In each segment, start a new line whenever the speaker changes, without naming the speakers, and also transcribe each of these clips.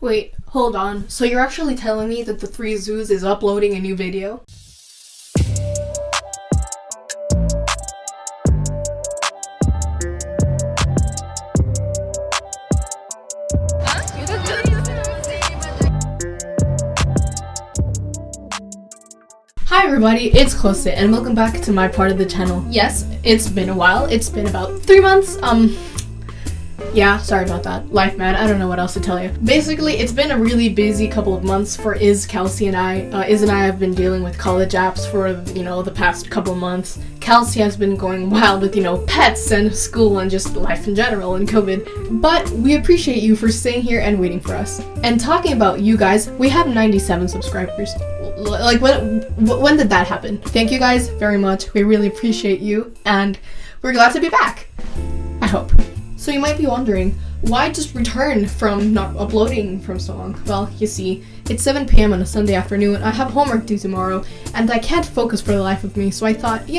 Wait, hold on. So you're actually telling me that the Three Zoos is uploading a new video? Hi everybody, it's Close and welcome back to my part of the channel. Yes, it's been a while. It's been about 3 months. Yeah, sorry about that. Life, man. I don't know what else to tell you. Basically, it's been a really busy couple of months for Kelsey and I. Iz and I have been dealing with college apps for, the past couple of months. Kelsey has been going wild with, pets and school and just life in general and COVID. But we appreciate you for staying here and waiting for us. And talking about you guys, we have 97 subscribers. Like, when did that happen? Thank you guys very much. We really appreciate you, and we're glad to be back. I hope. So you might be wondering, why just return from not uploading from so long? Well, you see, it's 7 p.m. on a Sunday afternoon, I have homework due tomorrow, and I can't focus for the life of me, so I thought,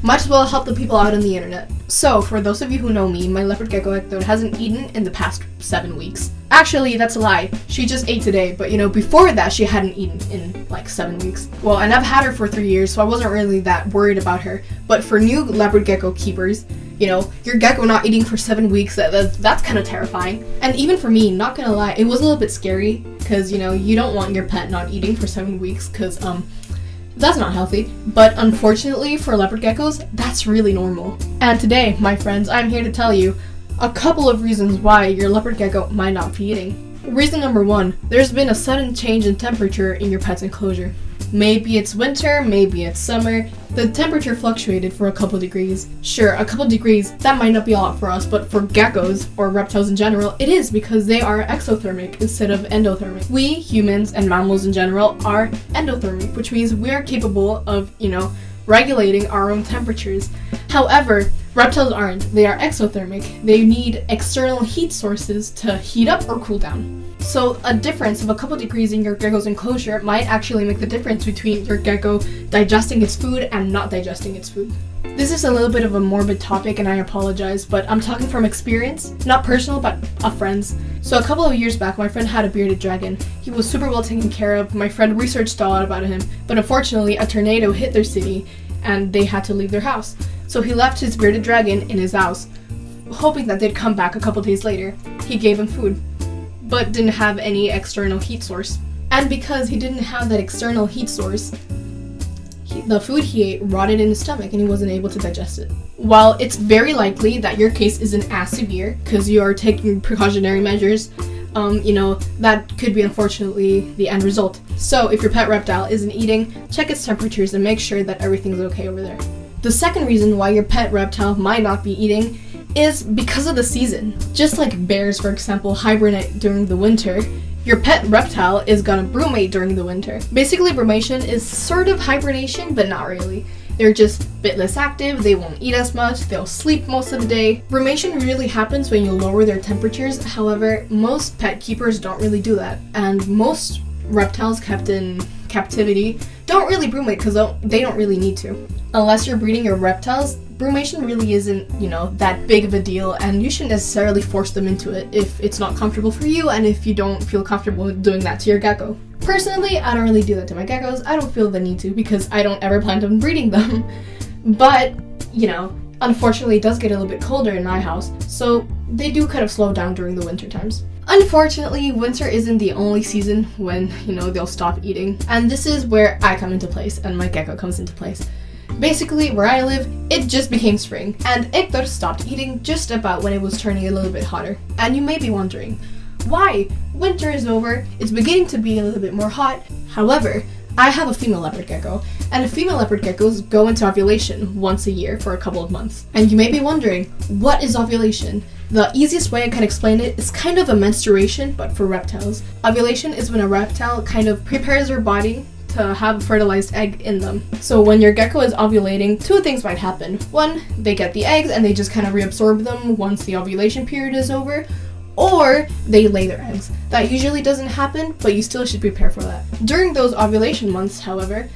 might as well help the people out on the internet. So, for those of you who know me, my leopard gecko hasn't eaten in the past 7 weeks. Actually, that's a lie. She just ate today, but before that she hadn't eaten in like 7 weeks. Well, and I've had her for 3 years, so I wasn't really that worried about her. But for new leopard gecko keepers, your gecko not eating for 7 weeks, that's kind of terrifying. And even for me, not gonna lie, it was a little bit scary, because, you don't want your pet not eating for 7 weeks, because, that's not healthy. But unfortunately for leopard geckos, that's really normal. And today, my friends, I'm here to tell you a couple of reasons why your leopard gecko might not be eating. Reason number 1, there's been a sudden change in temperature in your pet's enclosure. Maybe it's winter, maybe it's summer. The temperature fluctuated for a couple degrees. Sure, a couple degrees, that might not be a lot for us, but for geckos, or reptiles in general, it is because they are exothermic instead of endothermic. We, humans, and mammals in general, are endothermic, which means we are capable of, regulating our own temperatures. However, reptiles aren't. They are exothermic. They need external heat sources to heat up or cool down. So a difference of a couple degrees in your gecko's enclosure might actually make the difference between your gecko digesting its food and not digesting its food. This is a little bit of a morbid topic and I apologize, but I'm talking from experience, not personal, but of friends. So a couple of years back, my friend had a bearded dragon. He was super well taken care of. My friend researched a lot about him, but unfortunately a tornado hit their city and they had to leave their house. So he left his bearded dragon in his house, hoping that they'd come back a couple days later. He gave him food, but didn't have any external heat source. And because he didn't have that external heat source, the food he ate rotted in his stomach and he wasn't able to digest it. While it's very likely that your case isn't as severe because you are taking precautionary measures, that could be unfortunately the end result. So if your pet reptile isn't eating, check its temperatures and make sure that everything's okay over there. The second reason why your pet reptile might not be eating is because of the season. Just like bears, for example, hibernate during the winter, your pet reptile is gonna brumate during the winter. Basically, brumation is sort of hibernation, but not really. They're just a bit less active, they won't eat as much, they'll sleep most of the day. Brumation really happens when you lower their temperatures, however, most pet keepers don't really do that, and most reptiles kept in captivity don't really brumate because they don't really need to. Unless you're breeding your reptiles, brumation really isn't, that big of a deal, and you shouldn't necessarily force them into it if it's not comfortable for you and if you don't feel comfortable doing that to your gecko. Personally, I don't really do that to my geckos. I don't feel the need to because I don't ever plan on breeding them. But, unfortunately it does get a little bit colder in my house, so they do kind of slow down during the winter times. Unfortunately, winter isn't the only season when, they'll stop eating. And this is where I come into place and my gecko comes into place. Basically, where I live, it just became spring, and Hector stopped eating just about when it was turning a little bit hotter. And you may be wondering, why? Winter is over, it's beginning to be a little bit more hot. However, I have a female leopard gecko, and female leopard geckos go into ovulation once a year for a couple of months. And you may be wondering, what is ovulation? The easiest way I can explain it is kind of a menstruation, but for reptiles. Ovulation is when a reptile kind of prepares their body to have a fertilized egg in them. So when your gecko is ovulating, 2 things might happen. 1, they get the eggs and they just kind of reabsorb them once the ovulation period is over, or they lay their eggs. That usually doesn't happen, but you still should prepare for that. During those ovulation months, however,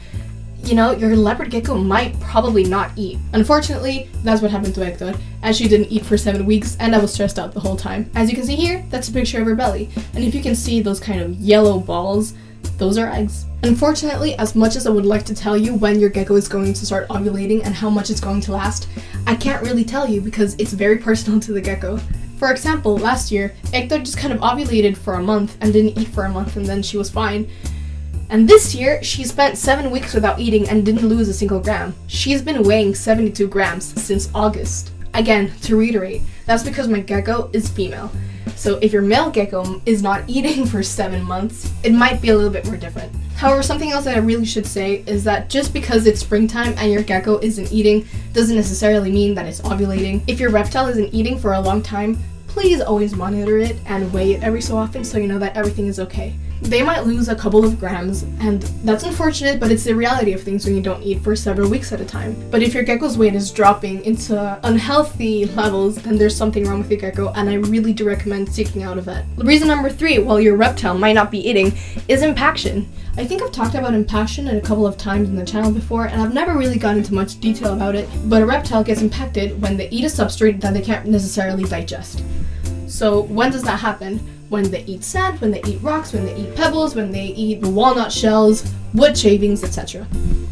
you know, your leopard gecko might probably not eat. Unfortunately, that's what happened to Hector, as she didn't eat for 7 weeks and I was stressed out the whole time. As you can see here, that's a picture of her belly. And if you can see those kind of yellow balls, those are eggs. Unfortunately, as much as I would like to tell you when your gecko is going to start ovulating and how much it's going to last, I can't really tell you because it's very personal to the gecko. For example, last year, Hector just kind of ovulated for a month and didn't eat for a month and then she was fine. And this year, she spent 7 weeks without eating and didn't lose a single gram. She's been weighing 72 grams since August. Again, to reiterate, that's because my gecko is female. So if your male gecko is not eating for 7 months, it might be a little bit more different. However, something else that I really should say is that just because it's springtime and your gecko isn't eating doesn't necessarily mean that it's ovulating. If your reptile isn't eating for a long time, please always monitor it and weigh it every so often so you know that everything is okay. They might lose a couple of grams, and that's unfortunate, but it's the reality of things when you don't eat for several weeks at a time. But if your gecko's weight is dropping into unhealthy levels, then there's something wrong with your gecko, and I really do recommend seeking out a vet. Reason number 3, while your reptile might not be eating, is impaction. I think I've talked about impaction a couple of times in the channel before, and I've never really gone into much detail about it, but a reptile gets impacted when they eat a substrate that they can't necessarily digest. So when does that happen? When they eat sand, when they eat rocks, when they eat pebbles, when they eat walnut shells, wood shavings, etc.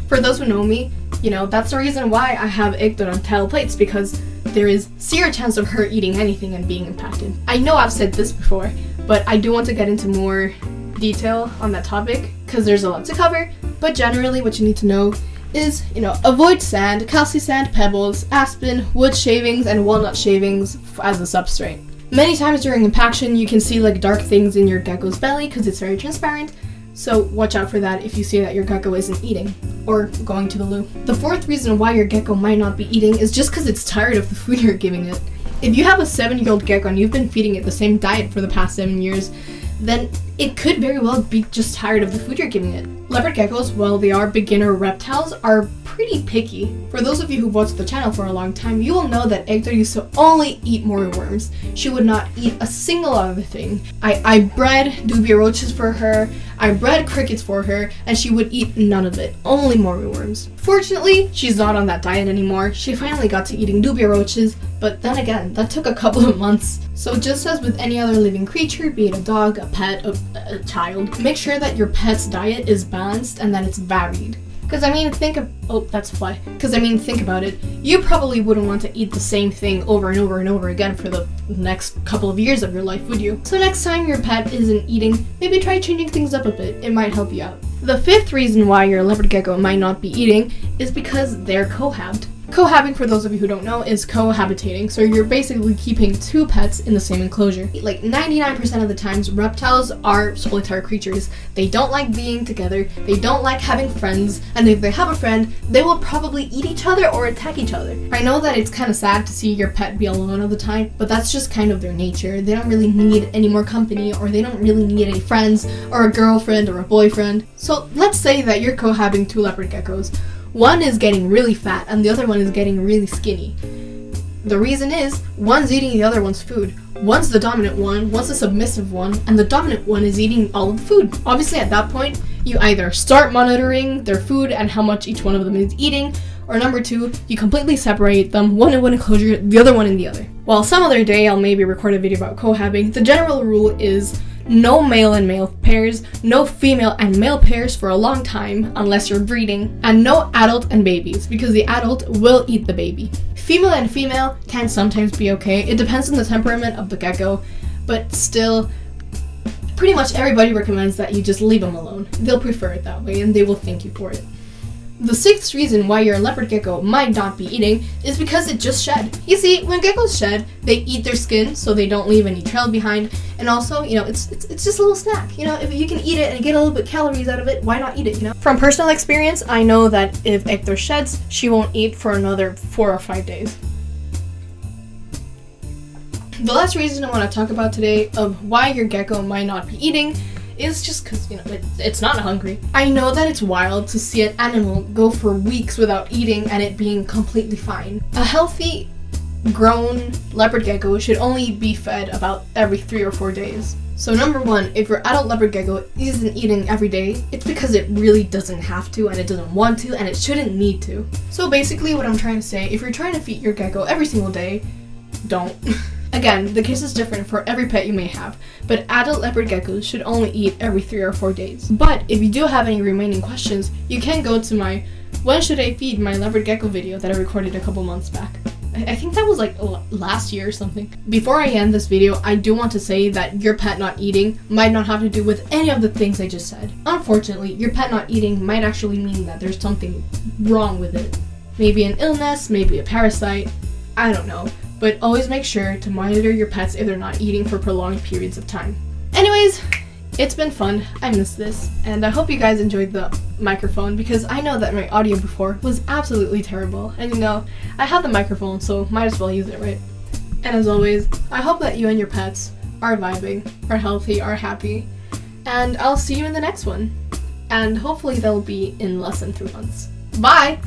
For those who know me, you know, that's the reason why I have Hector on tile plates, because there is zero chance of her eating anything and being impacted. I know I've said this before, but I do want to get into more detail on that topic because there's a lot to cover, but generally what you need to know is, you know, avoid sand, calci sand, pebbles, aspen, wood shavings, and walnut shavings as a substrate. Many times during impaction, you can see like dark things in your gecko's belly because it's very transparent, so watch out for that if you see that your gecko isn't eating or going to the loo. The 4th reason why your gecko might not be eating is just because it's tired of the food you're giving it. If you have a 7-year-old gecko and you've been feeding it the same diet for the past 7 years, then it could very well be just tired of the food you're giving it. Leopard geckos, while they are beginner reptiles, are pretty picky. For those of you who've watched the channel for a long time, you will know that Hector used to only eat more worms. She would not eat a single other thing. I bred dubia roaches for her, I bred crickets for her, and she would eat none of it, only more worms. Fortunately, she's not on that diet anymore. She finally got to eating dubia roaches, but then again, that took a couple of months. So just as with any other living creature, be it a dog, a pet, a child, make sure that your pet's diet is balanced and that it's varied. Because I mean, think about it. You probably wouldn't want to eat the same thing over and over and over again for the next couple of years of your life, would you? So next time your pet isn't eating, maybe try changing things up a bit. It might help you out. The 5th reason why your leopard gecko might not be eating is because they're cohabbed. Cohabbing, for those of you who don't know, is cohabitating, so you're basically keeping 2 pets in the same enclosure. Like 99% of the times, reptiles are solitary creatures. They don't like being together, they don't like having friends, and if they have a friend, they will probably eat each other or attack each other. I know that it's kind of sad to see your pet be alone all the time, but that's just kind of their nature. They don't really need any more company, or they don't really need any friends, or a girlfriend, or a boyfriend. So let's say that you're cohabbing 2 leopard geckos. One is getting really fat and the other one is getting really skinny. The reason is, one's eating the other one's food. One's the dominant one, one's the submissive one, and the dominant one is eating all of the food. Obviously at that point, you either start monitoring their food and how much each one of them is eating, or number 2, you completely separate them, one in one enclosure, the other one in the other. While some other day I'll maybe record a video about cohabbing, the general rule is no male and male pairs, no female and male pairs for a long time unless you're breeding, and no adult and babies because the adult will eat the baby. Female and female can sometimes be okay. It depends on the temperament of the gecko, but still, pretty much everybody recommends that you just leave them alone. They'll prefer it that way and they will thank you for it. The 6th reason why your leopard gecko might not be eating is because it just shed. You see, when geckos shed, they eat their skin so they don't leave any trail behind, and also, you know, it's just a little snack. You know, if you can eat it and get a little bit calories out of it, why not eat it, you know? From personal experience, I know that if Hector sheds, she won't eat for another 4 or 5 days. The last reason I want to talk about today of why your gecko might not be eating is just because, you know, it's not hungry. I know that it's wild to see an animal go for weeks without eating and it being completely fine. A healthy grown leopard gecko should only be fed about every 3 or 4 days. So number 1, if your adult leopard gecko isn't eating every day, it's because it really doesn't have to, and it doesn't want to, and it shouldn't need to. So basically what I'm trying to say, if you're trying to feed your gecko every single day, don't. Again, the case is different for every pet you may have, but adult leopard geckos should only eat every 3 or 4 days. But if you do have any remaining questions, you can go to my "When should I feed my leopard gecko" video that I recorded a couple months back. I think that was like last year or something. Before I end this video, I do want to say that your pet not eating might not have to do with any of the things I just said. Unfortunately, your pet not eating might actually mean that there's something wrong with it. Maybe an illness, maybe a parasite, I don't know. But always make sure to monitor your pets if they're not eating for prolonged periods of time. Anyways, it's been fun. I missed this, and I hope you guys enjoyed the microphone because I know that my audio before was absolutely terrible. And you know, I have the microphone, so might as well use it, right? And as always, I hope that you and your pets are vibing, are healthy, are happy. And I'll see you in the next one. And hopefully they'll be in less than 3 months. Bye!